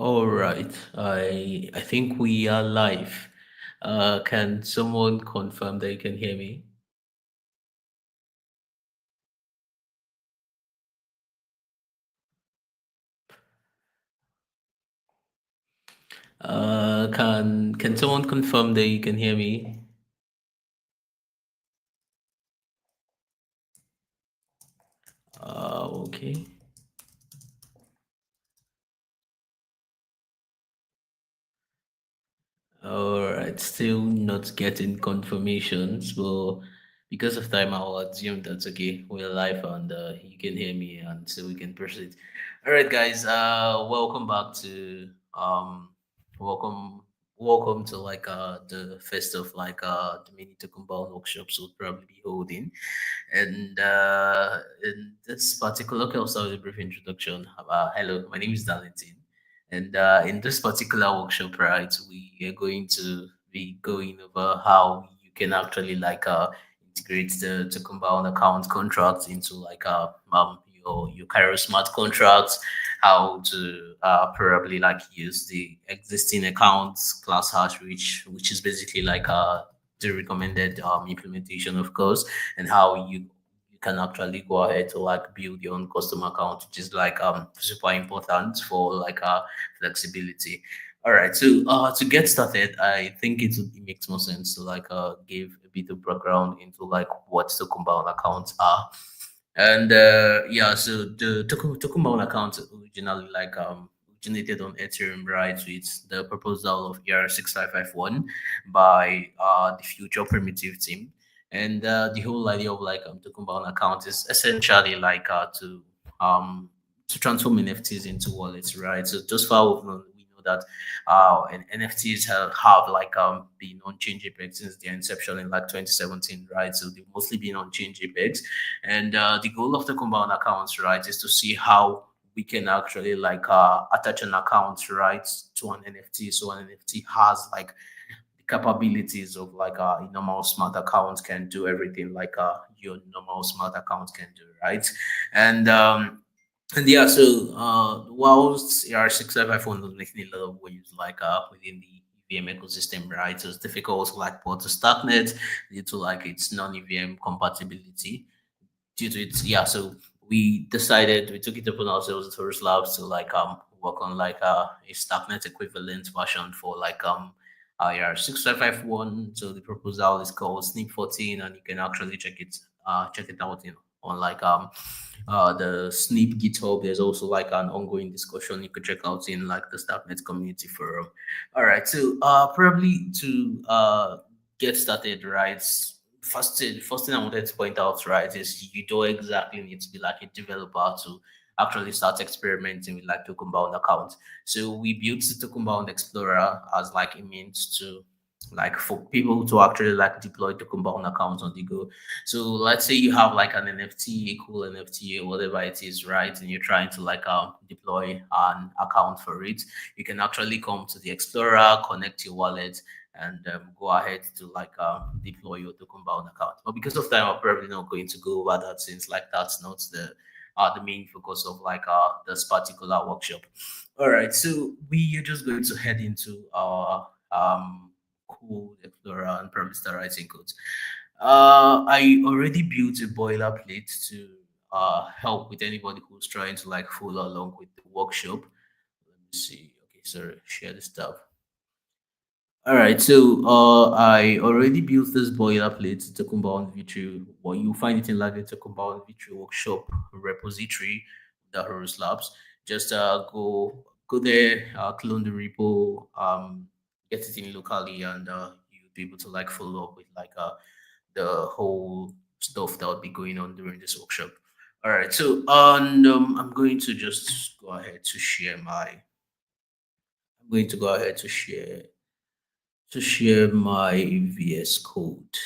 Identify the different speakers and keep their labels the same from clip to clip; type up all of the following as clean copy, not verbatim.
Speaker 1: All right. I think we are live. Can someone confirm that you can hear me? Can someone confirm that you can hear me? Okay. All right. Still not getting confirmations, but because of time, I'll assume that's okay. We're live and you can hear me, and so we can proceed. All right, guys. Welcome back to welcome welcome to the first of the mini Tokenbound workshops we'll probably be holding. And in this particular, okay, I'll start with a brief introduction. Hello, my name is Darlington. And in this particular workshop, right, we are going to be going over how you can actually integrate the compound account contracts into your Cairo smart contracts, how to probably use the existing accounts class hash, which is basically the recommended implementation, of course, and how you can actually go ahead to build your own custom account, which is super important for flexibility. All right, so to get started, I think it makes more sense to give a bit of background into what the compound accounts are. And yeah, so the Tokenbound account originally originated on Ethereum, right, with the proposal of ER6551 by the Future Primitive team. And the whole idea of Tokenbound account is essentially um to transform NFTs into wallets, right? So just far we know that and NFTs have been on chain JPEG since their inception in 2017, right? So they've mostly been on chain JPEGs, and the goal of the compound accounts, right, is to see how we can actually attach an account, right, to an NFT. So an NFT has the capabilities of a normal smart account can do everything your normal smart account can do, right? And and yeah, so whilst AR655 was making a lot of waves within the EVM ecosystem, right? So it's difficult to port to Starknet due to its non-EVM compatibility. Due to it, yeah. So we took it upon ourselves at Horus Labs to work on a Starknet equivalent version for IR 6551. So the proposal is called SNP 14, and you can actually check it out on the SNP GitHub. There's also an ongoing discussion you could check out in the Starknet community forum. All right, so probably to get started, right? First thing I wanted to point out, right, is you don't exactly need to be like a developer to actually start experimenting with Tokenbound accounts. So we built the Tokenbound Explorer as a means to for people to actually deploy Tokenbound accounts on the go. So let's say you have an NFT, a cool NFT or whatever it is, right? And you're trying to deploy an account for it. You can actually come to the Explorer, connect your wallet, and go ahead to deploy your Tokenbound account. But because of time, I'm probably not going to go over that since that's not the main focus of this particular workshop. All right, so we are just going to head into our code explorer and probably start writing code. I already built a boilerplate to help with anybody who's trying to follow along with the workshop. Let me see. Okay, sorry, share the stuff. All right, so I already built this boilerplate to Tokenbound V3. Well, you find it in the Tokenbound V3 workshop repository, the Horus Labs. Just go there, clone the repo, get it in locally, and you'll be able to follow up with the whole stuff that would be going on during this workshop. All right, so I'm going to just go ahead to share my. I'm going to go ahead to share my VS Code.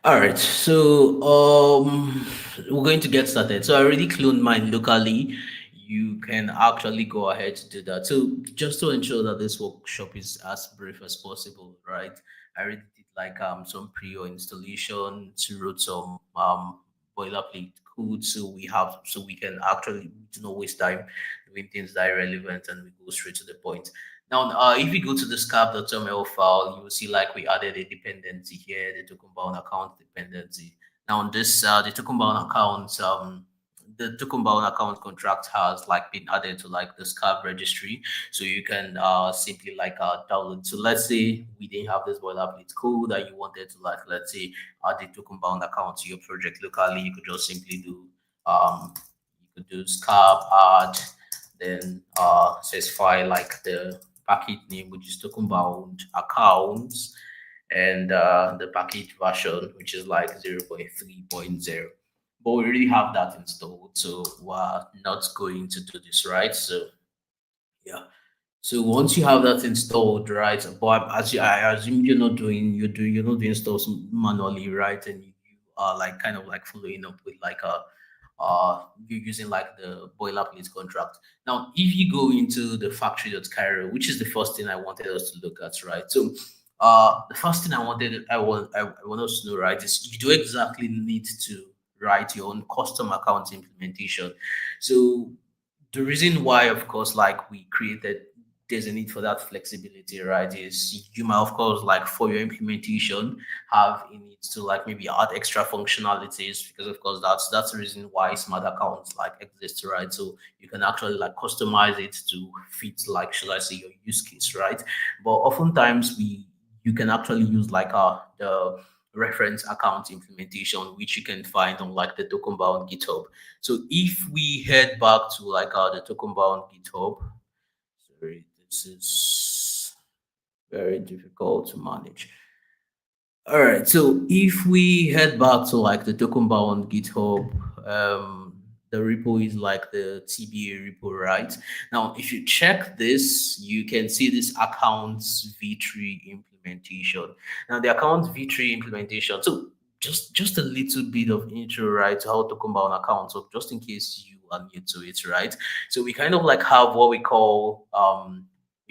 Speaker 1: All right, so we're going to get started. So I already cloned mine locally. You can actually go ahead to do that. So just to ensure that this workshop is as brief as possible, right? I already did some pre installation to wrote some boilerplate code, so we can actually do not waste time doing things that are relevant and we go straight to the point. Now, if you go to the scarp.ml file, you will see like we added a dependency here, the tokenbound account dependency. Now, on this, the tokenbound account, the tokenbound account contract has like been added to like the scarp registry, so you can simply like download. So let's say we didn't have this boilerplate code and you wanted to like, let's say, add the tokenbound account to your project locally, you could just simply do you could do scarp add, then specify like the package name, which is tokenbound accounts, and the package version, which is like 0.3.0. But we already have that installed, so we're not going to do this, right? So yeah. So once you have that installed, right? But I assume you're not doing stuff manually, right? And you are like kind of like following up with like a you're using like the boilerplate contract. Now, if you go into the factory.cairo, which is the first thing I wanted us to look at, right? So the first thing I want us to know, right, is you do exactly need to write your own custom account implementation. So the reason why, of course, like we created, there's a need for that flexibility, right? Is you might, of course, like for your implementation, have a need to like maybe add extra functionalities because, of course, that's the reason why smart accounts like exist, right? So you can actually like customize it to fit like, should I say, your use case, right? But oftentimes you can actually use like the reference account implementation, which you can find on like the Tokenbound GitHub. So if we head back to like the Tokenbound GitHub, sorry, this is very difficult to manage. All right, so if we head back to like the Tokenbound GitHub, the repo is like the TBA repo, right? Now, if you check this, you can see this accounts V3 implementation. Now, the accounts V3 implementation. So just a little bit of intro, right, to how Tokenbound accounts. So just in case you are new to it, right? So we kind of like have what we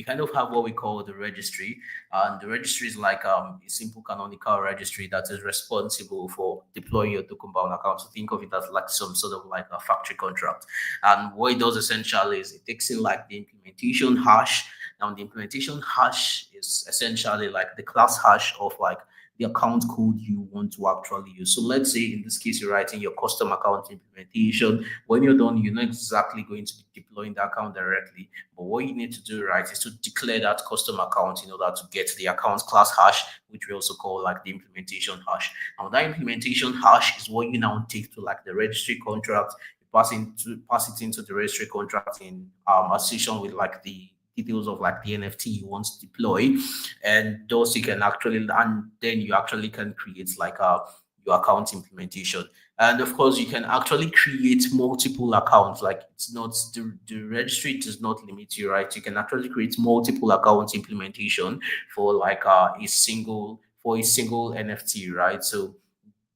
Speaker 1: kind of have what we call the registry, and the registry is like a simple canonical registry that is responsible for deploying your Tokenbound account. So think of it as like some sort of like a factory contract. And what it does essentially is it takes in like the implementation hash. Now the implementation hash is essentially like the class hash of like the account code you want to actually use. So let's say in this case, you're writing your custom account implementation. When you're done, you're not exactly going to be deploying the account directly. But what you need to do, right, is to declare that custom account in order to get the account class hash, which we also call like the implementation hash. Now that implementation hash is what you now take to like the registry contract. You pass it into the registry contract in association with like the details of like the NFT you want to deploy, and those you can actually, and then you actually can create like a your account implementation. And of course, you can actually create multiple accounts. Like it's not the registry does not limit you, right? You can actually create multiple accounts implementation for like a single NFT, right? So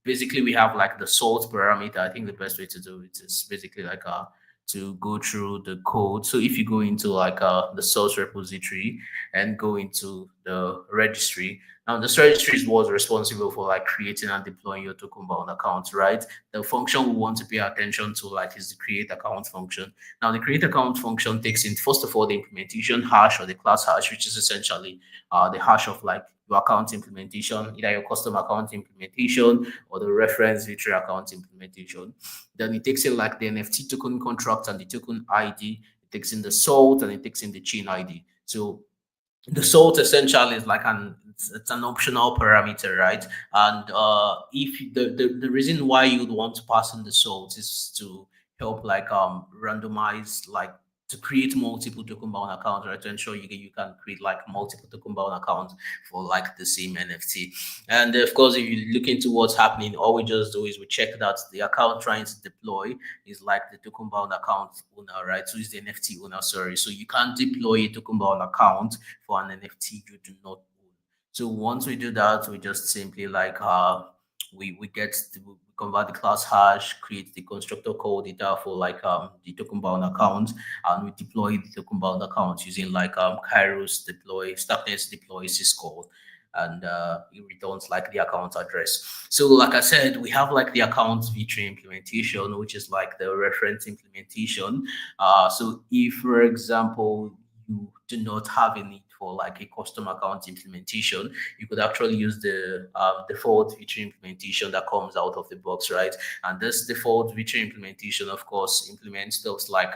Speaker 1: basically we have like the sort parameter. I think the best way to do it is basically like to go through the code. So if you go into like the source repository and go into the registry, now this registry is what's responsible for like creating and deploying your Tokenbound account, right? The function we want to pay attention to like is the create account function. Now the create account function takes in first of all the implementation hash or the class hash, which is essentially the hash of like your account implementation, either your custom account implementation or the reference V3 account implementation. Then it takes in like the NFT token contract and the token ID. It takes in the salt and it takes in the chain ID. So the salt essentially is like it's an optional parameter, right? And if the reason why you'd want to pass in the salt is to help like randomize like to create multiple token bound accounts, right? To ensure you can create like multiple token bound accounts for like the same NFT. And of course, if you look into what's happening, all we just do is we check that the account trying to deploy is like the token bound account owner, right? So it's the NFT owner, sorry. So you can't deploy a token bound account for an NFT you do not own. So once we do that, we just simply like we convert the class hash, create the constructor code data for like the token bound account, and we deploy the token bound account using like Kairos deploy, Starknet deploy syscall. and it returns like the account address. So like I said, we have like the account V3 implementation, which is like the reference implementation. So if, for example, you do not have a need for like a custom account implementation, you could actually use the default feature implementation that comes out of the box, right? And this default feature implementation, of course, implements stuff like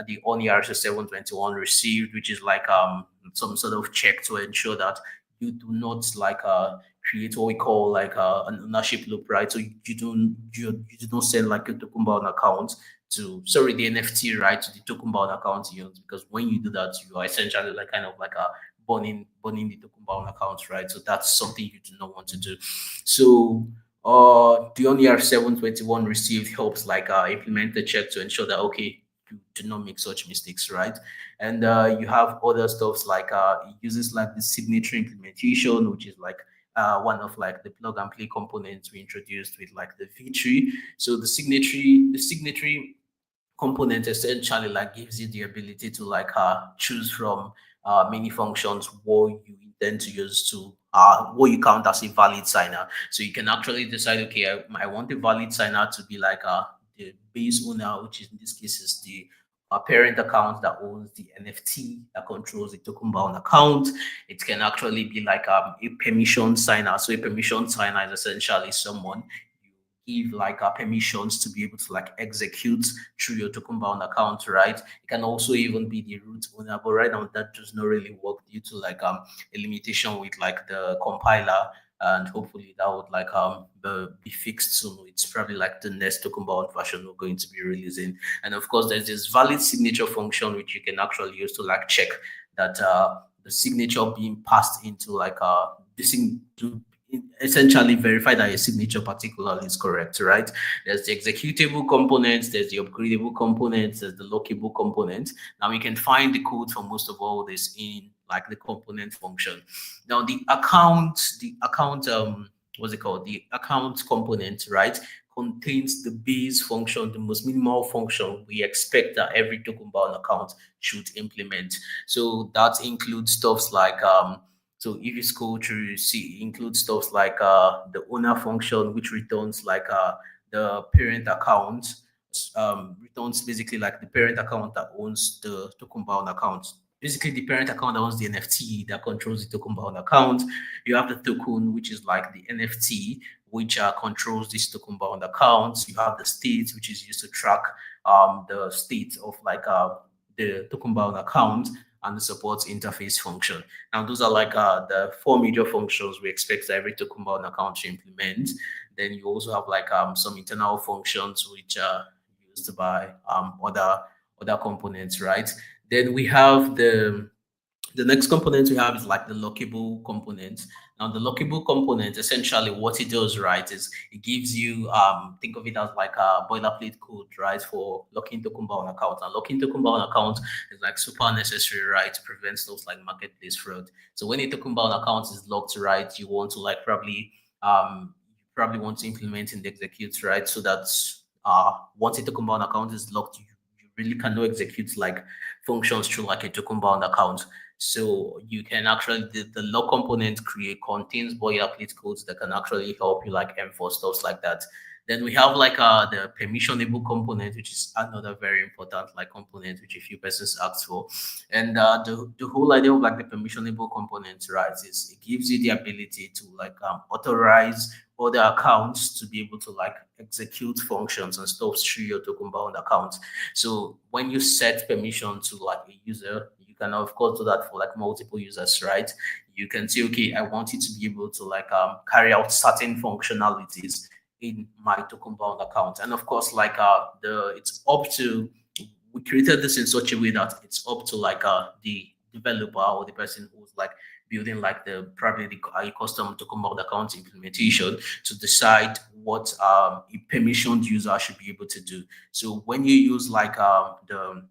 Speaker 1: the ONIRS 721 received, which is like some sort of check to ensure that you do not like create what we call like an ownership loop, right? So you do not send like a Tokenbound account to, sorry, the NFT, right, to the Tokenbound account you use, because when you do that, you are essentially like kind of like a burning the Tokenbound account, right? So that's something you do not want to do. So the ONIR 721 received helps like implement the check to ensure that okay, you do not make such mistakes, right? And you have other stuffs like it uses like the signature implementation, which is like one of like the plug and play components we introduced with like the V3. So the signatory component essentially like gives you the ability to like choose from many functions what you intend to use to what you count as a valid signer. So you can actually decide, okay, I want a valid signer to be like the base owner, which is in this case is the parent account that owns the NFT that controls the token bound account. It can actually be like a permission signer. So a permission signer is essentially someone give like permissions to be able to like execute through your token bound account, right? It can also even be the root owner, but right now that does not really work due to like a limitation with like the compiler, and hopefully that would like be fixed soon. It's probably like the next token bound version we're going to be releasing. And of course there's this valid signature function which you can actually use to like check that the signature being passed into like this thing to essentially verify that your signature particularly is correct, right? There's the executable components, there's the upgradable components, there's the lockable component. Now we can find the code for most of all this in like the component function. Now the account what's it called? The account component, right? Contains the base function, the most minimal function we expect that every token bound account should implement. So that includes stuffs like so if you scroll through, you see it includes stuff like the owner function, which returns like the parent account, returns basically like the parent account that owns the token bound account. Basically, the parent account that owns the NFT that controls the token bound account. You have the token, which is like the NFT, which controls this token bound account. You have the state, which is used to track the state of like the token bound account, and the support interface function. Now, those are like the four major functions we expect every tokenbound account to implement. Then you also have like some internal functions which are used by other components, right? Then we have the next component we have is like the lockable component. Now, the lockable component, essentially what it does, right, is it gives you think of it as like a boilerplate code, right, for locking token bound account. And locking token bound account is like super necessary, right, to prevent stuff like marketplace fraud. So when a token bound account is locked, right, you want to like probably want to implement and execute, right, so that once a token bound account is locked, you really cannot execute like functions through like a token bound account. So you can actually the lock component create contains boilerplate codes that can actually help you like enforce stuff like that. Then we have like the permissionable component, which is another very important like component which a few persons asked for. And the whole idea of like the permissionable component, right, is it gives you the ability to like authorize other accounts to be able to like execute functions and stuff through your token bound account. So when you set permission to like a user, you can of course do that for like multiple users, right? You can say, okay, I want it to be able to like carry out certain functionalities in my token bound account. And of course, like the it's up to we created this in such a way that it's up to like the developer or the person who's like building like the probably the custom token bound account implementation to decide what a permissioned user should be able to do. So when you use like the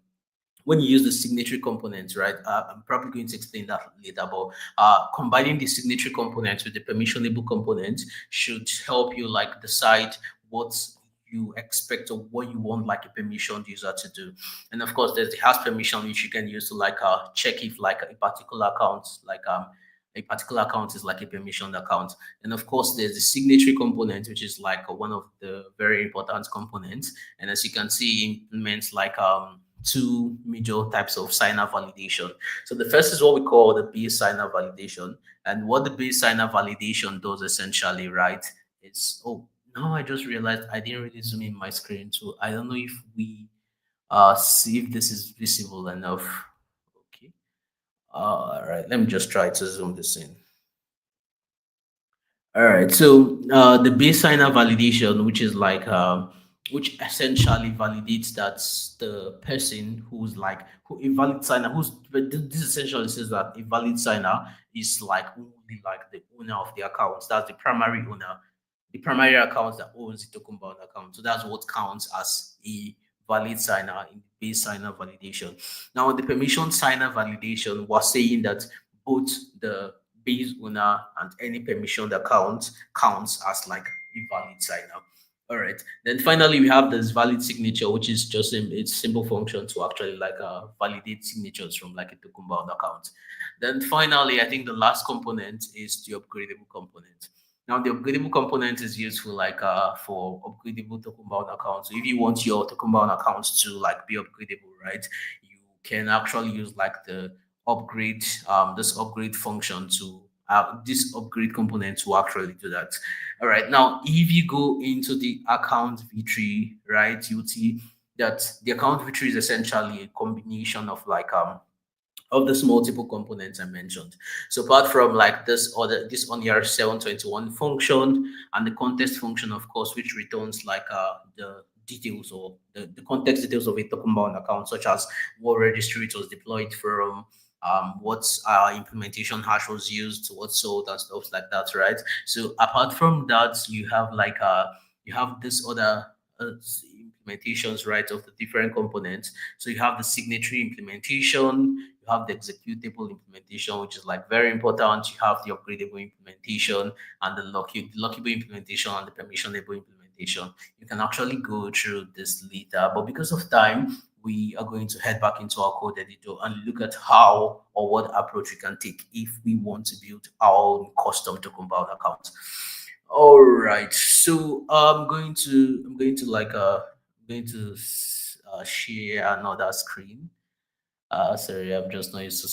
Speaker 1: when you use the signatory components, right? I'm probably going to explain that later, but combining the signatory components with the permissionable components should help you like decide what you expect or what you want like a permissioned user to do. And of course, there's the has permission which you can use to like check if like a particular account like a particular account is like a permissioned account. And of course, there's the signatory component, which is like one of the very important components. And as you can see, it implements like two major types of signer validation. So the first is what we call the base signer validation. And what the base signer validation does essentially, right, is, oh, now I just realized I didn't really zoom in my screen. So I don't know if we see if this is visible enough. Okay. All right. Let me just try to zoom this in. All right. So the base signer validation, which is like which essentially validates that the person who's like who a valid signer who's but this essentially says that a valid signer is like only like the owner of the accounts. That's the primary owner, the primary account that owns the token bound account. So that's what counts as a valid signer in the base signer validation. Now, in the permission signer validation, we're saying that both the base owner and any permissioned account counts as like a valid signer. All right. Then finally, we have this valid signature, which is just its simple function to actually like validate signatures from like a token bound account. Then finally, I think the last component is the upgradable component. Now, the upgradable component is useful like for upgradable token bound accounts. So if you want your token bound accounts to like be upgradable, right, you can actually use like the upgrade this upgrade function to this upgrade component to actually do that. All right. Now, if you go into the account V3, right, you'll see that the account V3 is essentially a combination of this multiple components I mentioned. So apart from like this on your 721 function and the context function, of course, which returns like the details or the context details of a token bound account, such as what registry it was deployed from, what implementation hash was used, what sold and stuff like that, right? So apart from that, you have this other implementations, right, of the different components. So you have the signatory implementation, you have the executable implementation, which is like very important. You have the upgradable implementation and the lockable implementation and the permissionable implementation. You can actually go through this later, but because of time, we are going to head back into our code editor and look at how or what approach we can take if we want to build our own custom token bound account. All right, so I'm going to share another screen. Sorry, I'm just not used to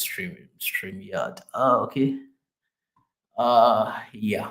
Speaker 1: StreamYard. Okay. Yeah.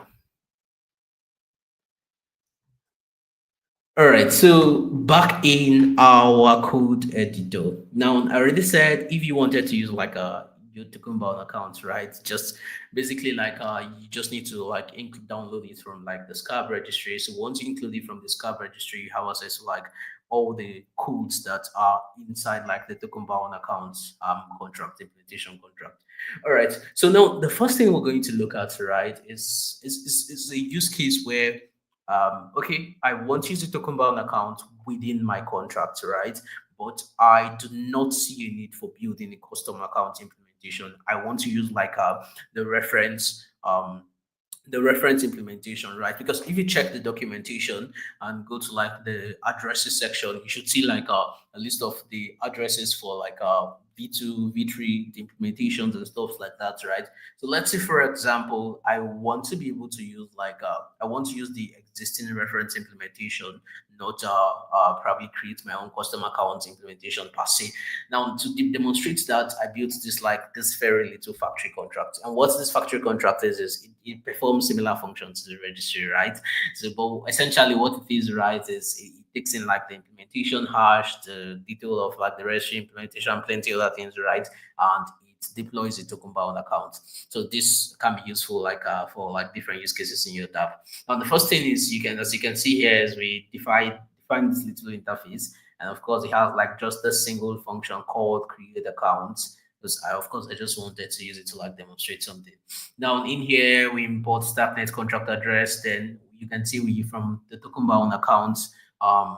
Speaker 1: All right, so back in our code editor. Now, I already said if you wanted to use like your Tokenbound account, right? Just basically like you just need to like download it from like the Scab registry. So once you include it from the Scab registry, you have access to like all the codes that are inside like the Tokenbound accounts contract implementation contract. All right. So now the first thing we're going to look at, right, is a use case where okay, I want you to token bound account within my contract, right? But I do not see a need for building a custom account implementation. I want to use like the reference the reference implementation, right? Because if you check the documentation and go to like the addresses section, you should see like a list of the addresses for like V2, V3, the implementations and stuff like that, right? So let's say, for example, I want to be able to use I want to use the existing reference implementation, not probably create my own custom account implementation per se. Now, to demonstrate that, I built this very little factory contract. And what this factory contract is it performs similar functions to the registry, right? So, but essentially, what it is, right, is it takes in like the implementation hash, the detail of like the registry implementation, plenty other things, right? And it deploys it to compound account. So this can be useful like for like different use cases in your tab. Now, the first thing is as you can see here, is we define this little interface, and of course, it has like just a single function called create account. Because of course, I just wanted to use it to like demonstrate something. Now, in here, we import Starknet contract address. Then you can see we from the token bound accounts. I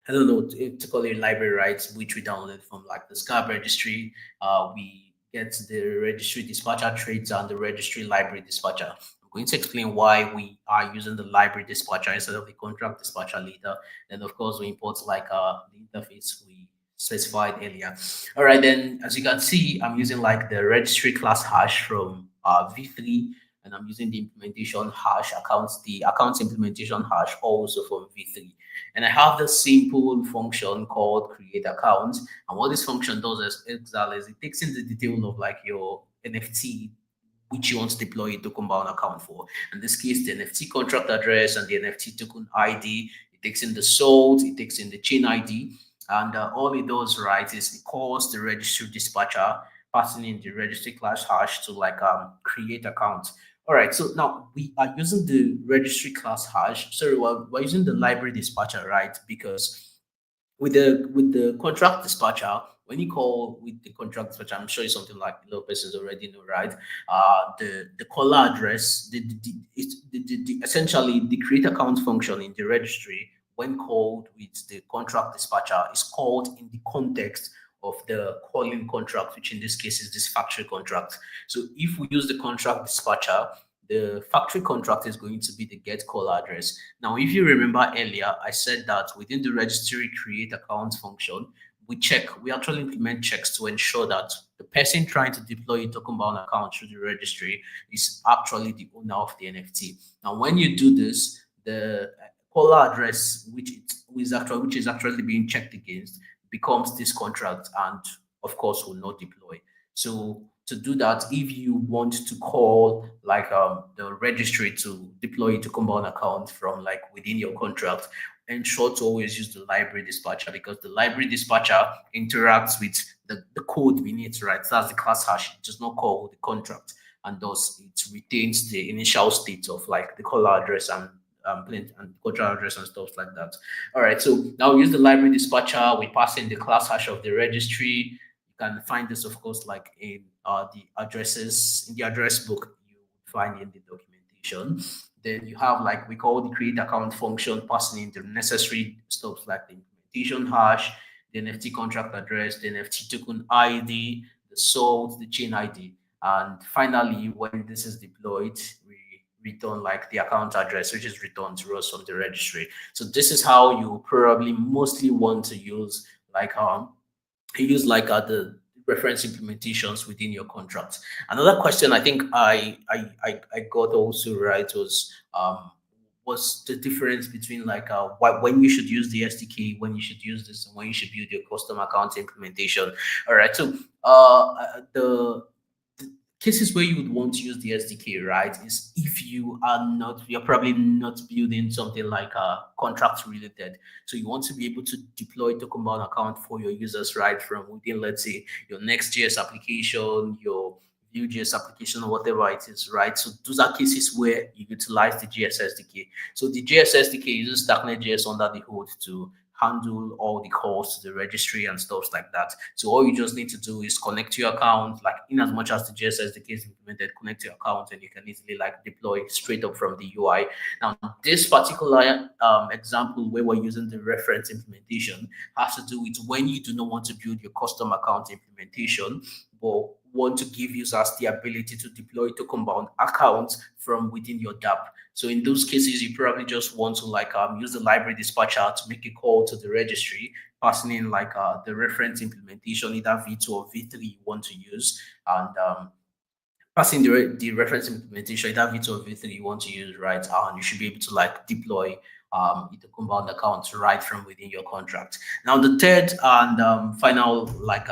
Speaker 1: don't know to call it library rights, which we download from like the SCAB registry. We get the registry dispatcher traits and the registry library dispatcher. I'm going to explain why we are using the library dispatcher instead of the contract dispatcher later. Then of course we import like the interface we specified earlier. All right, then as you can see, I'm using like the registry class hash from V3, and I'm using the implementation hash accounts, the accounts implementation hash also from V3. And I have this simple function called create account. And what this function does is exactly is it takes in the detail of like your NFT which you want to deploy a token-bound account for. In this case, the NFT contract address and the NFT token ID. It takes in the salt, it takes in the chain ID, and all it does, right, is it calls the registry dispatcher, passing in the registry class hash to like create account. All right, so now we are using the registry class hash. Sorry, we're using the library dispatcher, right? Because with the contract dispatcher, when you call with the contract dispatcher, I'm sure it's something like a lot of persons already know, right? The caller address, essentially the create account function in the registry, when called with the contract dispatcher, is called in the context of the calling contract, which in this case is this factory contract. So if we use the contract dispatcher, the factory contract is going to be the get call address. Now, if you remember earlier, I said that within the registry create account function, we actually implement checks to ensure that the person trying to deploy a token bound account through the registry is actually the owner of the NFT. Now, when you do this, the caller address, which is actually being checked against, becomes this contract and of course will not deploy. So to do that, if you want to call like the registry to deploy to compound account from like within your contract, ensure to always use the library dispatcher because the library dispatcher interacts with the code beneath, right? So that's the class hash. It does not call the contract, and thus it retains the initial state of like the caller address and and contract address and stuff like that. All right, so now we use the library dispatcher. We pass in the class hash of the registry. You can find this, of course, like in the addresses in the address book you find in the documentation. Then you have like we call the create account function, passing in the necessary stuff like the implementation hash, the NFT contract address, the NFT token ID, the salt, the chain ID. And finally, when this is deployed, we return like the account address, which is returned to us from the registry. So this is how you probably mostly want to use like the reference implementations within your contract. Another question I think I got also right was the difference between like when you should use the SDK, when you should use this, and when you should build your custom account implementation. All right, so the cases where you would want to use the SDK, right, is if you're probably not building something like contract related. So you want to be able to deploy Tokenbound account for your users right from within, let's say, your Next.js application, your Vue.js application, or whatever it is, right? So those are cases where you utilize the JS SDK. So the JS SDK uses Starknet.js under the hood to handle all the calls to the registry and stuff like that. So all you just need to do is connect to your account, like in as much as the JS SDK is implemented, connect to your account and you can easily like deploy straight up from the UI. Now, this particular example where we're using the reference implementation has to do with when you do not want to build your custom account implementation, but want to give users the ability to deploy token-bound accounts from within your DApp. So in those cases, you probably just want to like use the library dispatcher to make a call to the registry, passing in like the reference implementation, either V2 or V3 you want to use, and passing the reference implementation, either V2 or V3 you want to use, right? And you should be able to like deploy the compound accounts right from within your contract. Now, the third and final like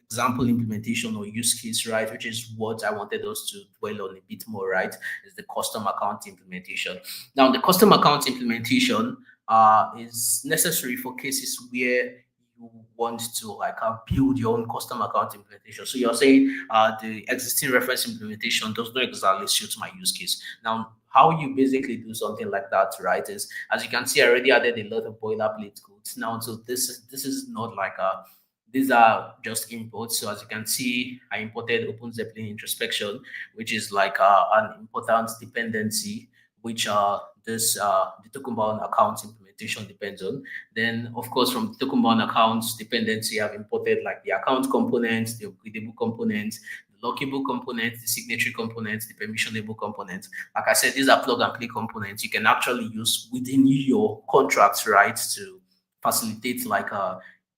Speaker 1: example implementation or use case, right, which is what I wanted us to dwell on a bit more, right, is the custom account implementation. Now, the custom account implementation is necessary for cases where you want to like build your own custom account implementation. So you're saying the existing reference implementation does not exactly suit my use case. Now, how you basically do something like that, right, is as you can see, I already added a lot of boilerplate codes now. So this is not like a these are just imports. So as you can see, I imported Open Zeppelin introspection, which is like an important dependency, which this the token-bound accounts implementation depends on. Then, of course, from the token-bound accounts dependency, I've imported like the account components, the upgradable components, the lockable components, the signatory components, the permissionable components. Like I said, these are plug and play components you can actually use within your contracts, right, to facilitate like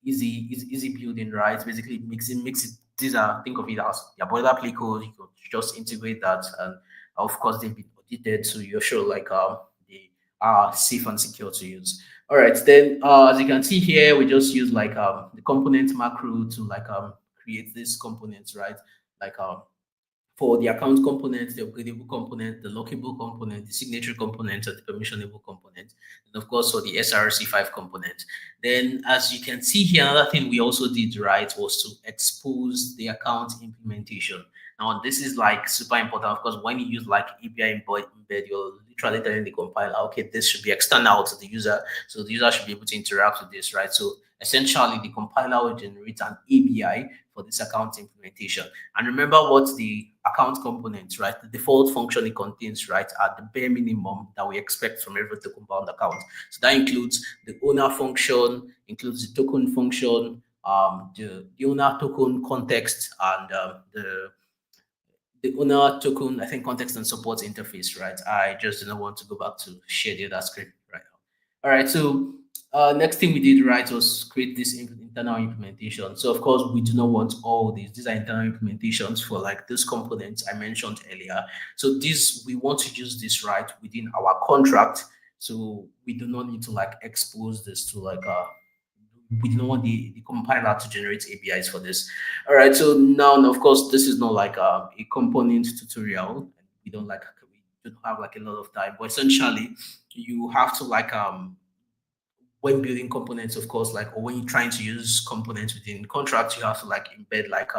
Speaker 1: easy building, right? Basically, makes it. These are, think of it as your boilerplate code. You could just integrate that, and of course they've been audited, so you're sure like they are safe and secure to use. All right, then as you can see here, we just use like the component macro to like create these components, right? Like for the account component, the upgradable component, the lockable component, the signature component, and the permissionable component, and of course for the SRC5 component. Then, as you can see here, another thing we also did right was to expose the account implementation. Now, this is like super important. Of course, when you use like API embed, you're literally telling the compiler, okay, this should be external to the user, so the user should be able to interact with this, right? So essentially, the compiler will generate an API for this account implementation. And remember what the account components, right? The default function it contains, right, are the bare minimum that we expect from every Tokenbound account. So that includes the owner function, includes the token function, the owner token context, and the owner token, I think, context and support interface, right? I just didn't want to go back to share the other screen right now. All right, so next thing we did, right, was create this internal implementation. So of course, we do not want all these. These are internal implementations for like those components I mentioned earlier. So this, we want to use this right within our contract. So we do not need to like expose this to like we don't want the compiler to generate APIs for this. All right. So now, of course, this is not like a component tutorial. We don't like we don't have like a lot of time, but essentially, you have to like when building components, of course, like or when you're trying to use components within contracts, you have to like embed like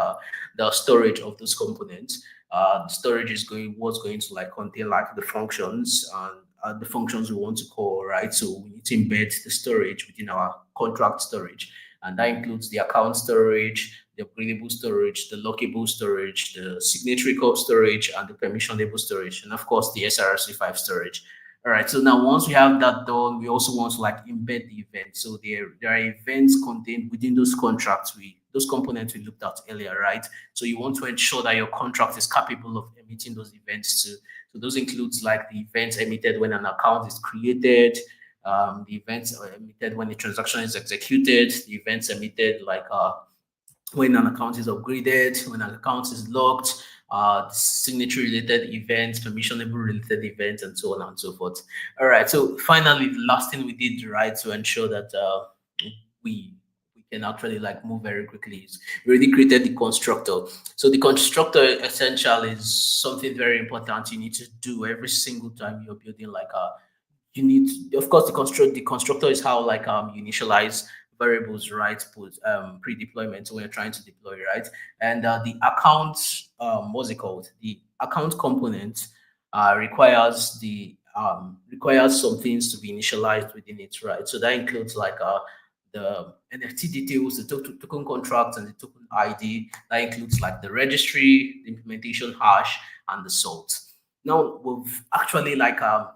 Speaker 1: the storage of those components. The storage is going what's going to like contain like the functions and the functions we want to call, right? So we need to embed the storage within our contract storage, and that includes the account storage, the upgradable storage, the lockable storage, the signatory code storage, and the permissionable storage, and of course the SRC5 storage. All right. So now once we have that done, we also want to like embed the event. So there are events contained within those contracts those components we looked at earlier, right? So you want to ensure that your contract is capable of emitting those events too. So those includes like the events emitted when an account is created, the events emitted when a transaction is executed, the events emitted like when an account is upgraded, when an account is locked, signature related events, permissionable related events, and so on and so forth. All right. So finally, the last thing we did right to ensure that we we can actually like move very quickly is we already created the constructor. So the constructor essential is something very important you need to do every single time you're building like a you need of course the constructor is how like you initialize variables right put pre-deployment when you're trying to deploy right and the account what's it called the account component requires some things to be initialized within it right so that includes like the NFT details, the token contract, and the token ID. That includes like the registry, the implementation hash, and the salt. Now we've actually like done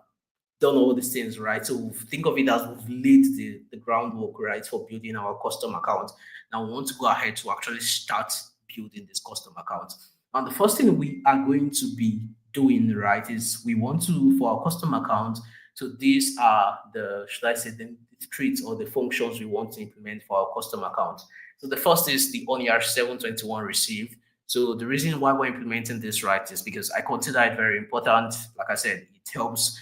Speaker 1: all these things, right? So think of it as we've laid the groundwork, right, for building our custom account. Now we want to go ahead to actually start building this custom account. And the first thing we are going to be doing, right, is we want to, for our custom account, so these are the, should I say, the traits or the functions we want to implement for our custom account. So the first is the ONIR 721 receive. So the reason why we're implementing this right is because I consider it very important. Like I said, it helps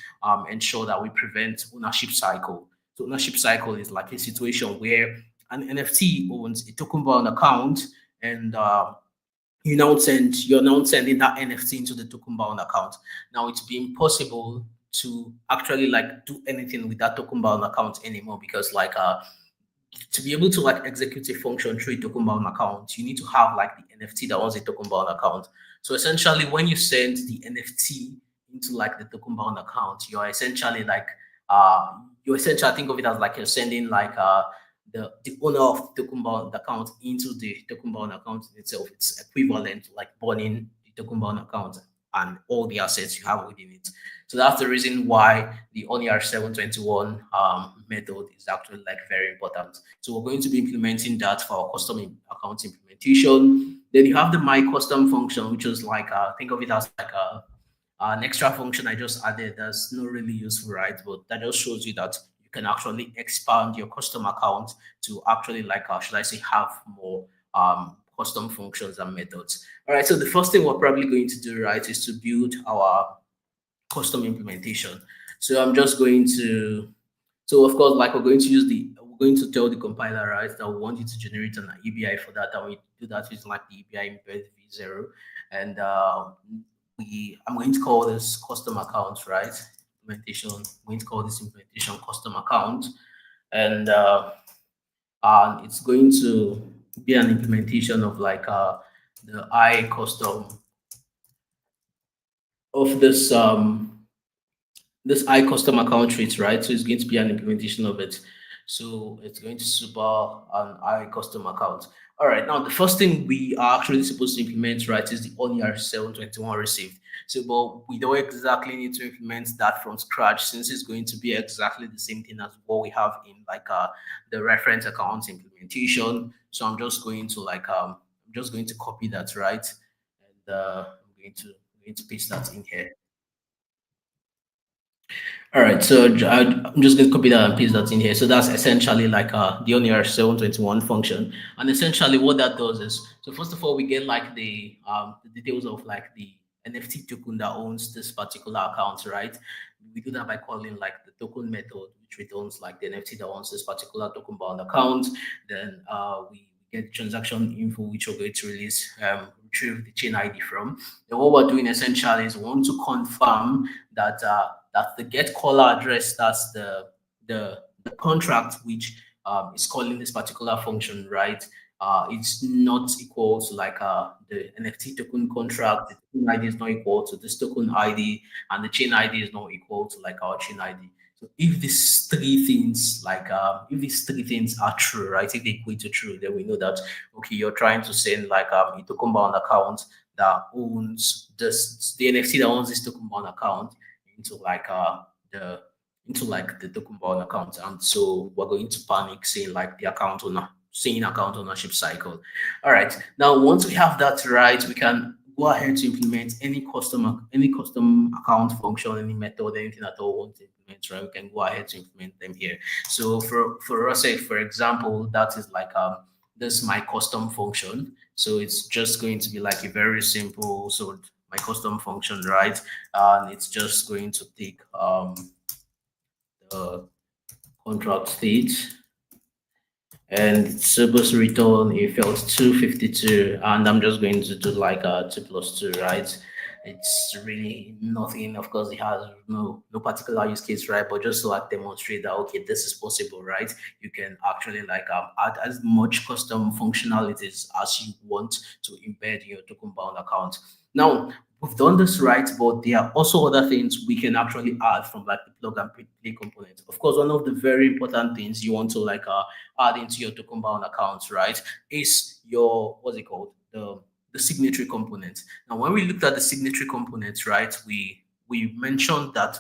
Speaker 1: ensure that we prevent ownership cycle. So ownership cycle is like a situation where an NFT owns a token bound account and you're now sending that NFT into the token bound account. Now it's been possible to actually like do anything with that token bound account anymore because like to be able to like execute a function through a token bound account, you need to have like the NFT that owns a token bound account. So essentially, when you send the NFT into like the token bound account, you're essentially like you essentially think of it as like you're sending like the owner of the token bound account into the token bound account itself. It's equivalent to like burning the token bound account and all the assets you have within it. So that's the reason why the ONIR 721 method is actually like very important. So we're going to be implementing that for our custom account implementation. Then you have the my custom function, which is like think of it as like an extra function I just added that's not really useful, right? But that just shows you that you you can actually expand your custom account to actually like should I say have more custom functions and methods. All right, so the first thing we're probably going to do, right, is to build our custom implementation. So I'm just going to, so of course, like we're going to tell the compiler, right, that we want you to generate an ABI for that, and we do that using like the ABI embed v0, and I'm going to call this custom account, right, implementation. I'm going to call this implementation custom account, and it's going to be an implementation of like the I custom of this I custom account treat, right? So it's going to be an implementation of it. So it's going to super an I custom account. All right. Now the first thing we are actually supposed to implement, right, is the ONIR 721 received. So, but we don't exactly need to implement that from scratch since it's going to be exactly the same thing as what we have in like the reference account implementation. So I'm just going to copy that, right, and I'm going to paste that in here. All right, so I'm just going to copy that and paste that in here. So that's essentially like the ONR 721 function. And essentially what that does is, so first of all, we get like the details of like the NFT token that owns this particular account, right? We do that by calling like the token method, which returns like the NFT that owns this particular token bound account. Then we get transaction info, which we're going to retrieve the chain ID from. Then what we're doing essentially is we want to confirm that that the get caller address, that's the contract which is calling this particular function, right? It's not equal to like the NFT token contract. The token ID is not equal to this token ID, and the chain ID is not equal to like our chain ID. So if if these three things are true, right? If they equate to true, then we know that okay, you're trying to send like a token bound account that owns this the NFT that owns this token bound account into like the into like the Tokenbound account. And so we're going to panic saying like the account owner, saying account ownership cycle. All right. Now once we have that right, we can go ahead to implement any custom account function, any method, anything at all we want to implement, right? We can go ahead to implement them here. So for us, say for example, that is like this my custom function. So it's just going to be like a very simple so my custom function, right? And it's just going to take the contract state and it's supposed to return a failed 252 and I'm just going to do like a 2 plus 2, right? It's really nothing. Of course, it has no particular use case, right? But just to like demonstrate that okay, this is possible, right? You can actually like add as much custom functionalities as you want to embed your token bound account. Now we've done this right, but there are also other things we can actually add from like the plug and play component. Of course, one of the very important things you want to like add into your token bound accounts, right, is your what's it called? The signatory component. Now, when we looked at the signatory components, right, we mentioned that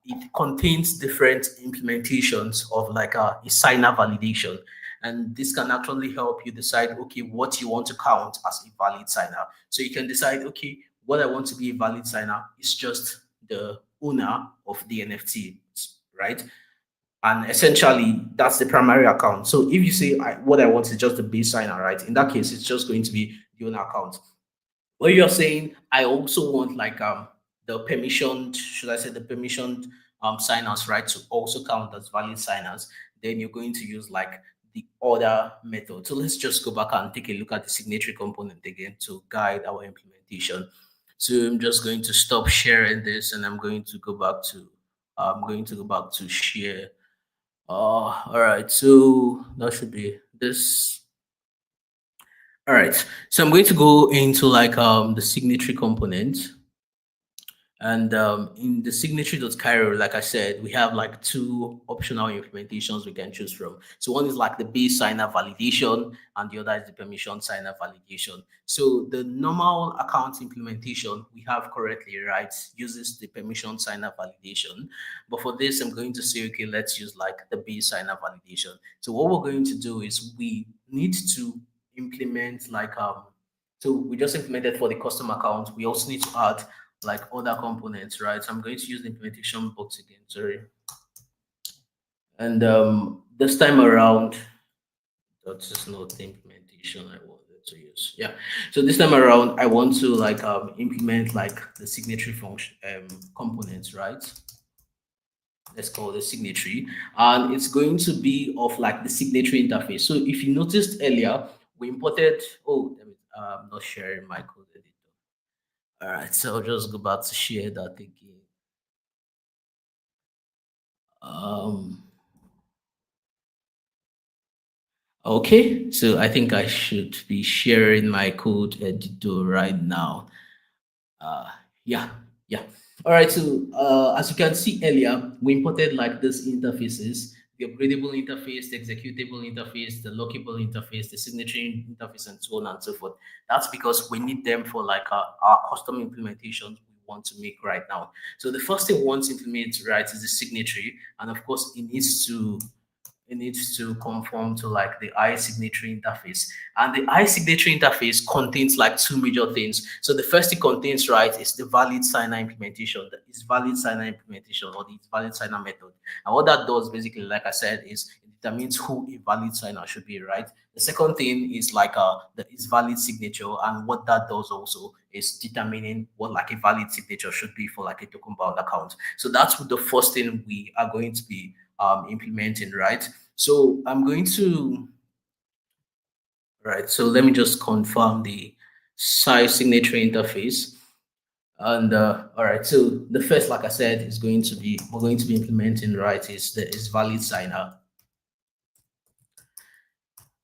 Speaker 1: it contains different implementations of like a signer validation. And this can actually help you decide, okay, what you want to count as a valid signer. So you can decide, okay, what I want to be a valid signer is just the owner of the NFT, right? And essentially that's the primary account. So if you say what I want is just the base signer, right? In that case, it's just going to be the owner account. Where you're saying I also want like the permissioned, should I say the permissioned signers, right, to also count as valid signers, then you're going to use like the other method. So let's just go back and take a look at the signatory component again to guide our implementation. So I'm just going to stop sharing this and I'm going to go back to share. All right. So that should be this. All right. So I'm going to go into like the signatory component. And in the signatory.cairo, like I said, we have like two optional implementations we can choose from. So one is like the base signer validation, and the other is the permission signer validation. So the normal account implementation we have currently, right, uses the permission signer validation. But for this, I'm going to say, okay, let's use like the base signer validation. So what we're going to do is we need to implement like so we just implemented for the custom account. We also need to add like other components, right? So I'm going to use the implementation box again. Sorry. And this time around, that is not the implementation I wanted to use. Yeah. So this time around, I want to like implement like the signatory function components, right? Let's call it signatory, and it's going to be of like the signatory interface. So if you noticed earlier, we imported. Oh, let me, I'm not sharing my code editor. All right, so I'll just go back to share that again. Um, okay, so I think I should be sharing my code editor right now. Uh, yeah, yeah. All right. So as you can see earlier, we imported like these interfaces: the upgradable interface, the executable interface, the lockable interface, the signatory interface, and so on and so forth. That's because we need them for like our custom implementations we want to make right now. So the first thing we want to implement, right, is the signatory, and of course, it needs to conform to like the iSignatory interface. And the iSignatory interface contains like two major things. So the first it contains, right, is the valid signer implementation, the is valid signer implementation or the is valid signer method. And what that does basically, like I said, is it determines who a valid signer should be, right? The second thing is like the is valid signature, and what that does also is determining what like a valid signature should be for like a token bound account. So that's what the first thing we are going to be implementing, right? So I'm going to, right, so let me just confirm the size signature interface. And all right, so the first, like I said, is going to be, we're going to be implementing, right, is the is valid signer.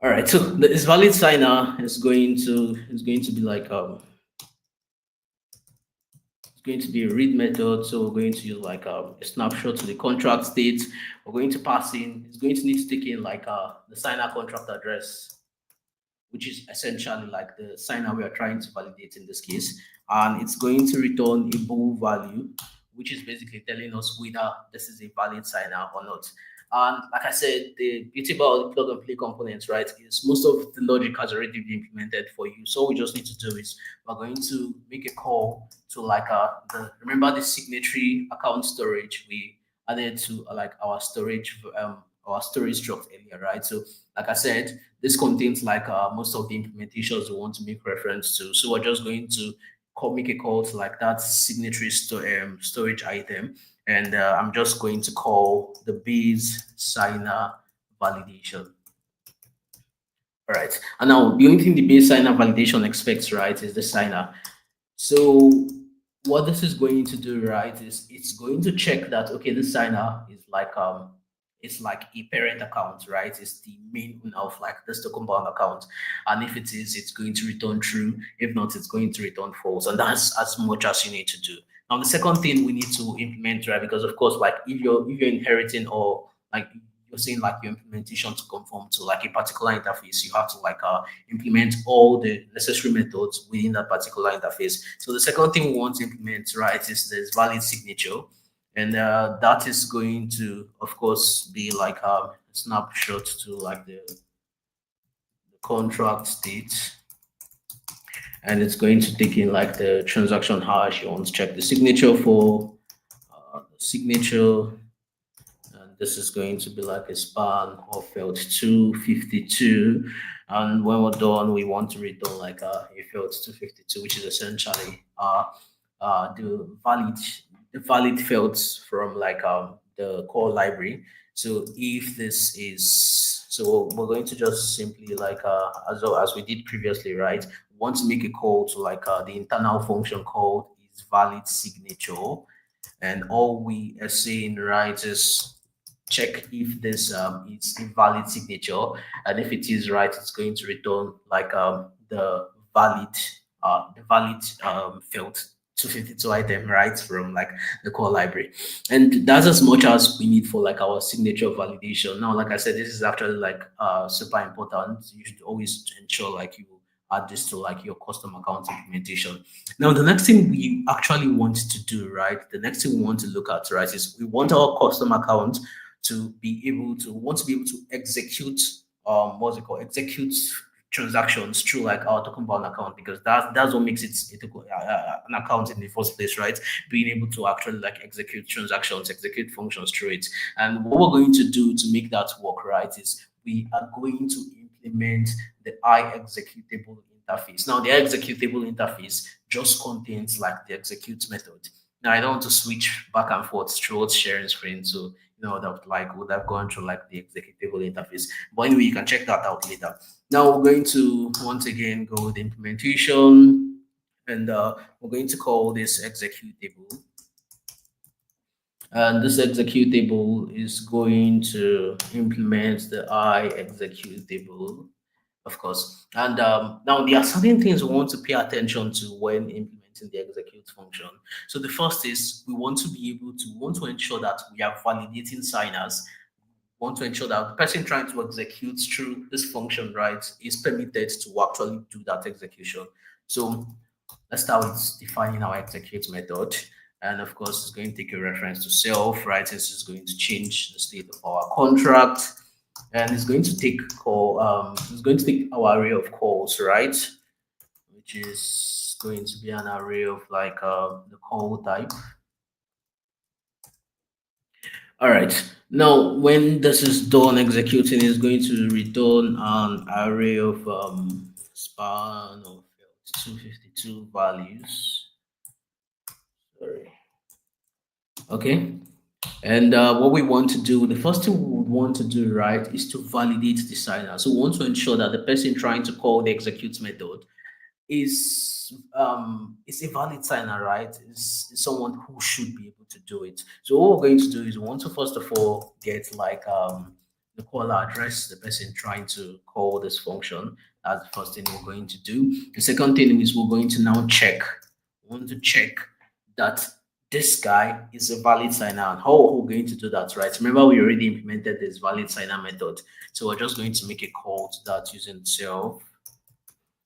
Speaker 1: All right, so the is valid signer is going to be like it's going to be a read method. So we're going to use like a snapshot to the contract state. We're going to pass in, it's going to need to take in like the signer contract address, which is essentially like the signer we are trying to validate in this case. And it's going to return a bool value, which is basically telling us whether this is a valid signer or not. And like I said, the beauty about the plug and play components, right, is most of the logic has already been implemented for you. So all we just need to do is we're going to make a call to like the remember the signatory account storage we added to like our storage struct earlier, right? So like I said, this contains like most of the implementations we want to make reference to. So we're just going to make a call to like that signatory storage item. And I'm just going to call the base signer validation. All right. And now the only thing the base signer validation expects, right, is the signer. So what this is going to do, right, is it's going to check that okay, this signer is like it's like a parent account, right? It's the main owner of like this Tokenbound account. And if it is, it's going to return true. If not, it's going to return false. And that's as much as you need to do. Now the second thing we need to implement, right? Because of course, like if you're inheriting or like you're saying like your implementation to conform to like a particular interface, you have to like implement all the necessary methods within that particular interface. So the second thing we want to implement, right, is this valid signature. And that is going to, of course, be like a snapshot to like the contract state. And it's going to take in like the transaction hash. You want to check the signature for signature, and this is going to be like a span of field 252. And when we're done, we want to return like a field 252, which is essentially the valid fields from like the core library. So if this is, so we're going to just simply like as well as we did previously, right? We want to make a call to like the internal function called is valid signature, and all we are saying, right, is check if this is a valid signature, and if it is, right, it's going to return like valid the valid field 252 item, right, from like the core library. And that's as much as we need for like our signature validation. Now like I said, this is actually like super important. You should always ensure like you add this to like your custom account implementation. Now, the next thing we actually want to do, right? The next thing we want to look at, right, is we want our custom account to be able to execute what's it called? Execute transactions through like our Tokenbound account, because that's what makes it an account in the first place, right? Being able to actually like execute transactions, execute functions through it. And what we're going to do to make that work, right, is we are going to implement the executable interface. Now, the executable interface just contains like the execute method. Now, I don't want to switch back and forth throughout sharing screen, so that would have gone through like the executable interface. But anyway, you can check that out later. Now we're going to once again go with implementation, and we're going to call this executable. And this executable is going to implement the I executable, of course. And now there are certain things we want to pay attention to when implementing the execute function. So the first is we want to be able to want to ensure that we are validating signers. We want to ensure that the person trying to execute through this function, right, is permitted to actually do that execution. So let's start with defining our execute method. And of course, it's going to take a reference to self, right? This is going to change the state of our contract. And it's going to take it's going to take our array of calls, right? Which is going to be an array of like the call type. All right. Now, when this is done executing, it's going to return an array of span of 252 values. Sorry. Okay. And what we want to do, the first thing we would want to do, right, is to validate the signer. So we want to ensure that the person trying to call the execute method is a valid signer, right? Is someone who should be able to do it. So what we're going to do is we want to first of all get like the caller address, the person trying to call this function. That's the first thing we're going to do. The second thing is we're going to now check. We want to check that this guy is a valid signer. And how are we going to do that, right? Remember, we already implemented this valid signer method. So we're just going to make a call to that using self,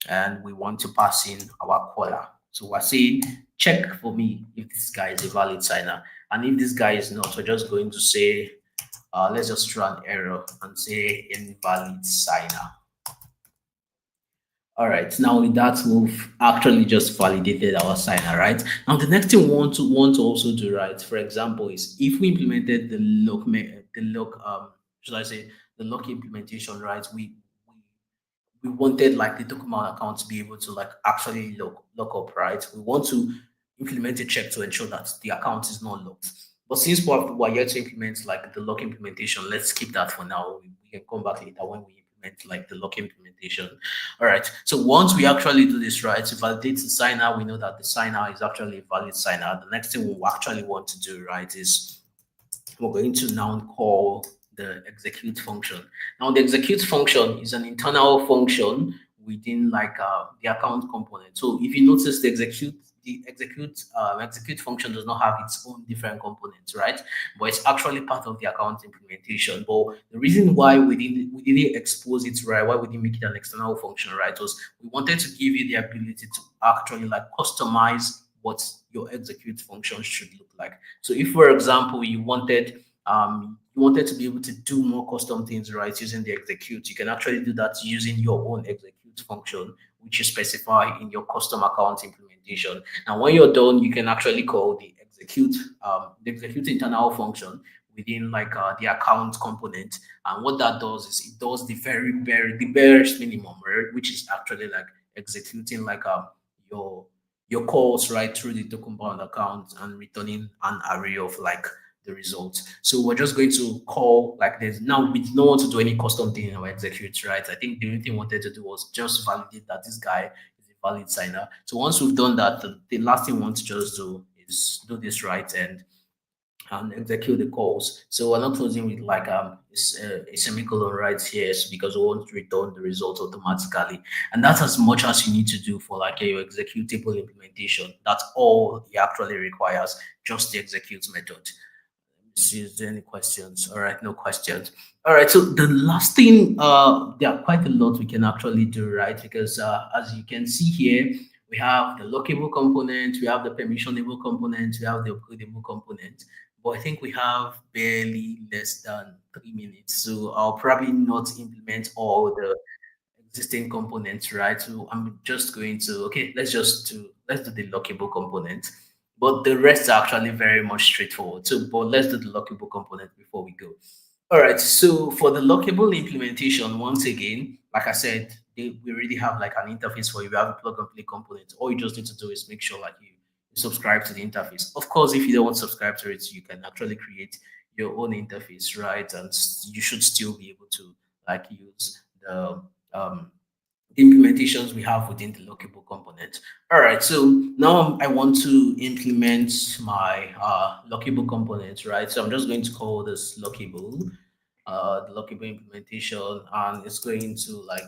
Speaker 1: and we want to pass in our caller. So we're saying, check for me if this guy is a valid signer. And if this guy is not, we're just going to say, let's just throw an error and say invalid signer. All right, now with that, we've actually just validated our signer, right? Now the next thing we want to also do, right? For example, is if we implemented the lock should I say the lock implementation, right? We wanted like the document account to be able to like actually lock up, right? We want to implement a check to ensure that the account is not locked. But since we're yet to implement like the lock implementation, let's skip that for now. We can come back later when we implement like the lock implementation. All right. So once we actually do this, right, to validate the signer, we know that the signer is actually a valid signer. The next thing we actually want to do, right, is we're going to now call the execute function. Now, the execute function is an internal function within like the account component. So if you notice, the execute function does not have its own different components, right? But it's actually part of the account implementation. But the reason why we didn't expose it, right, why we didn't make it an external function, right, was we wanted to give you the ability to actually like customize what your execute function should look like. So if, for example, you wanted to be able to do more custom things, right, using the execute, you can actually do that using your own execute function, which you specify in your custom account implementation. And when you're done, you can actually call the execute internal function within like the account component. And what that does is it does the barest minimum, right, which is actually like executing like your your calls right through the token bound account and returning an array of like the results. So we're just going to call like this. Now we don't want to do any custom thing in our execute, right? I think the only thing we wanted to do was just validate that this guy is a valid signer. So once we've done that, the last thing we want to just do is do this right and execute the calls. So we're not closing with like a semicolon right here because we want to return the result automatically. And that's as much as you need to do for like your executable implementation. That's all it actually requires, just the execute method. See, is there any questions? All right, no questions. All right, so the last thing, there are quite a lot we can actually do, right? Because as you can see here, we have the lockable component, we have the permissionable component, we have the upgradable component. But I think we have barely less than 3 minutes, so I'll probably not implement all the existing components, right? So I'm just going to, okay, let's do the lockable component. But the rest are actually very much straightforward. So, but let's do the lockable component before we go. All right. So for the lockable implementation, once again, like I said, we already have like an interface for you. We have a plug and play component. All you just need to do is make sure like you subscribe to the interface. Of course, if you don't want to subscribe to it, you can actually create your own interface, right? And you should still be able to like use the implementations we have within the lockable component. All right, so now I want to implement my lockable component, right? So I'm just going to call this lockable, the lockable implementation, and it's going to like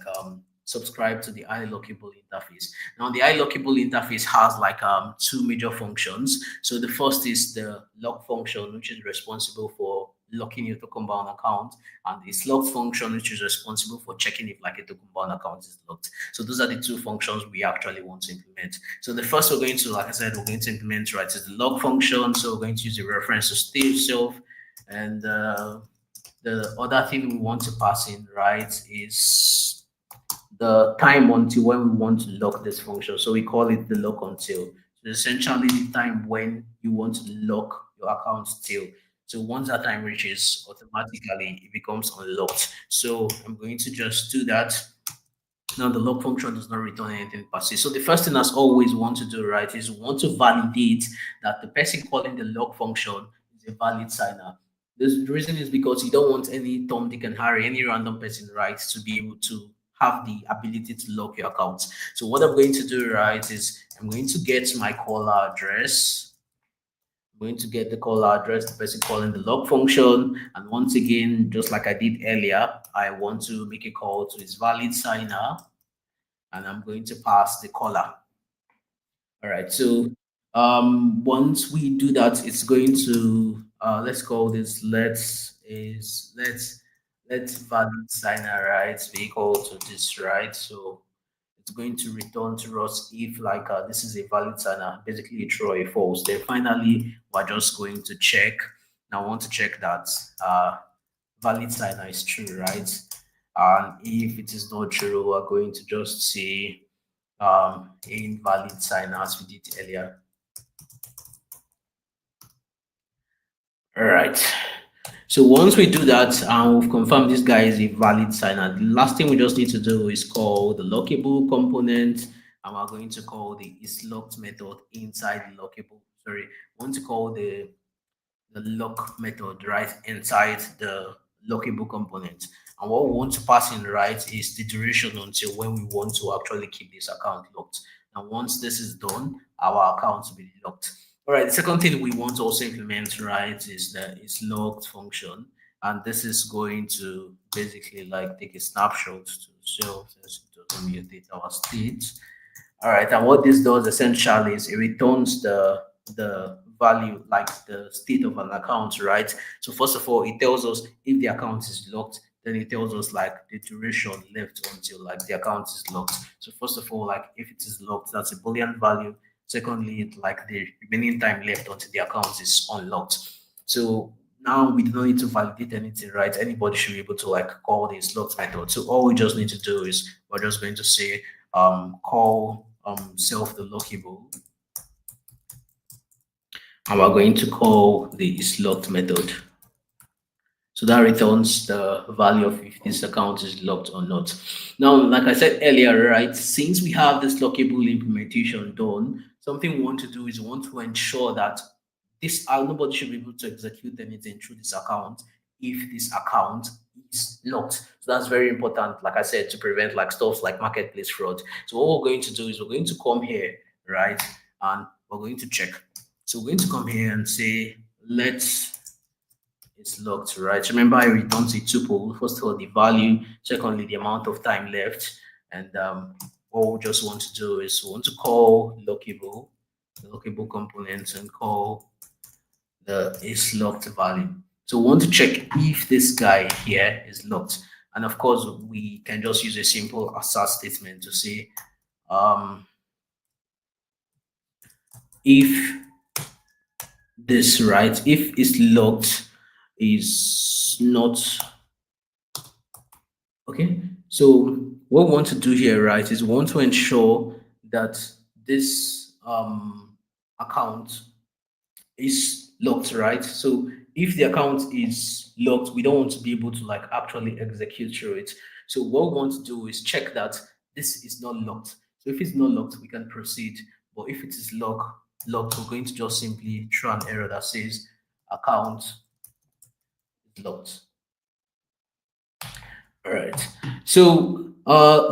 Speaker 1: subscribe to the iLockable interface. Now the iLockable interface has like two major functions. So the first is the lock function, which is responsible for locking your Tokenbound account, and this lock function, which is responsible for checking if like a Tokenbound account is locked. So those are the two functions we actually want to implement. So the first we're going to, like I said, we're going to implement, right, is the log function. So we're going to use a reference to state itself, and the other thing we want to pass in, right, is the time until when we want to lock this function. So we call it the lock until. So essentially the time when you want to lock your account till. So once that time reaches, automatically it becomes unlocked. So I'm going to just do that. Now the lock function does not return anything per se. So the first thing as always we want to do, right, is we want to validate that the person calling the lock function is a valid signer. The reason is because you don't want any Tom, Dick, and Harry, any random person, right, to be able to have the ability to lock your account. So what I'm going to do, right, is I'm going to get my caller address. I'm going to get the caller address, the person calling the log function. And once again, just like I did earlier, I want to make a call to his valid signer, and I'm going to pass the caller. All right. So once we do that, it's going to let's call this let's valid signer, right, be equal to this, right? So it's going to return to us if like this is a valid signer, basically a true or a false. Then finally, we're just going to check. Now I want to check that valid signer is true, right? And if it is not true, we're going to just say invalid signer as we did earlier. All right. So once we do that and we've confirmed this guy is a valid signer, the last thing we just need to do is call the lockable component, and we're going to call the isLocked method inside the lockable. Sorry, we want to call the lock method right inside the lockable component. And what we want to pass in, right, is the duration until when we want to actually keep this account locked. And once this is done, our account will be locked. All right, the second thing we want to also implement, right, is the is locked function. And this is going to basically like take a snapshot to show since it doesn't mutate our state. All right, and what this does essentially is it returns the value, like the state of an account, right? So first of all, it tells us if the account is locked, then it tells us like the duration left until like the account is locked. So first of all, like if it is locked, that's a Boolean value. Secondly, it like the remaining time left until the account is unlocked. So now we don't need to validate anything, right? Anybody should be able to like call this locked method. So all we just need to do is we're just going to say call self the lockable, and we're going to call the isLocked method. So that returns the value of if this account is locked or not. Now, like I said earlier, right, since we have this lockable implementation done, something we want to do is we want to ensure that this nobody should be able to execute anything through this account if this account is locked. So that's very important, like I said, to prevent like stuff like marketplace fraud. So what we're going to do is we're going to come here, right, and we're going to check. So we're going to come here and say, let's it's locked, right? Remember, I returns a tuple. First of all, the value. Secondly, the amount of time left. And what we just want to do is we want to call lockable, the lockable components, and call the is locked value. So we want to check if this guy here is locked. And of course, we can just use a simple assert statement to say if this, right, if it's locked is not okay. So what we want to do here, right, is we want to ensure that this account is locked, right? So if the account is locked, we don't want to be able to like actually execute through it. So what we want to do is check that this is not locked. So if it's not locked, we can proceed. But if it is locked, we're going to just simply throw an error that says account is locked. All right. So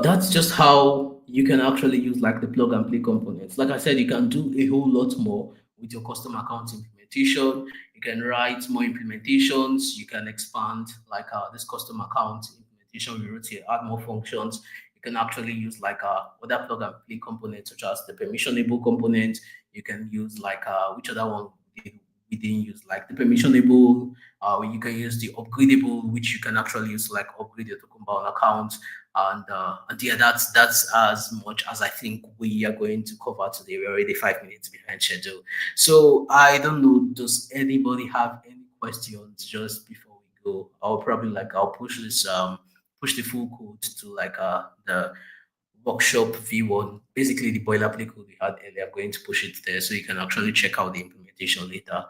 Speaker 1: that's just how you can actually use like the plug and play components. Like I said, you can do a whole lot more with your custom account implementation. You can write more implementations. You can expand like this custom account implementation we wrote here, add more functions. You can actually use like other plug and play components such as the permissionable component. You can use like which other one we didn't use like the permissionable you can use the upgradable, which you can actually use to like upgrade your Tokenbound account. And yeah, that's as much as I think we are going to cover today. We're already 5 minutes behind schedule. So I don't know, does anybody have any questions just before we go? I'll probably like I'll push the full code to like the workshop V1, basically the boilerplate code we had earlier. I'm going to push it there so you can actually check out the implementation later.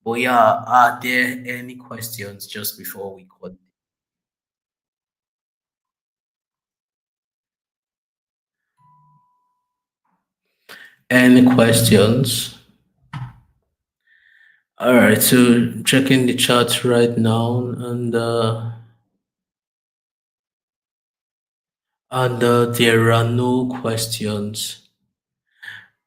Speaker 1: But yeah, are there any questions just before we cut? Any questions? All right, so checking the chat right now, and there are no questions.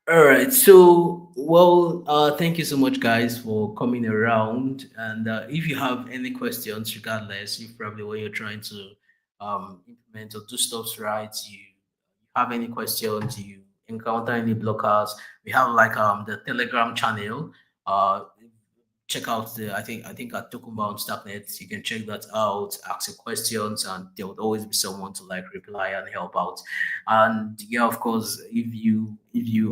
Speaker 1: All right. So, well, thank you so much, guys, for coming around. And if you have any questions, regardless, if probably when you're trying to implement or do stuff right, you have any questions, you encounter any blockers, we have like the Telegram channel. Check out the I think at Tokenbound Starknet, you can check that out, ask your questions, and there would always be someone to like reply and help out. And yeah, of course, if you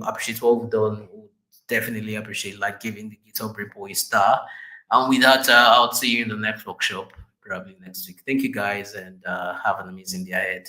Speaker 1: appreciate what we've done, we would definitely appreciate like giving the GitHub repo a star. And with that, I'll see you in the next workshop, probably next week. Thank you guys, and have an amazing day ahead.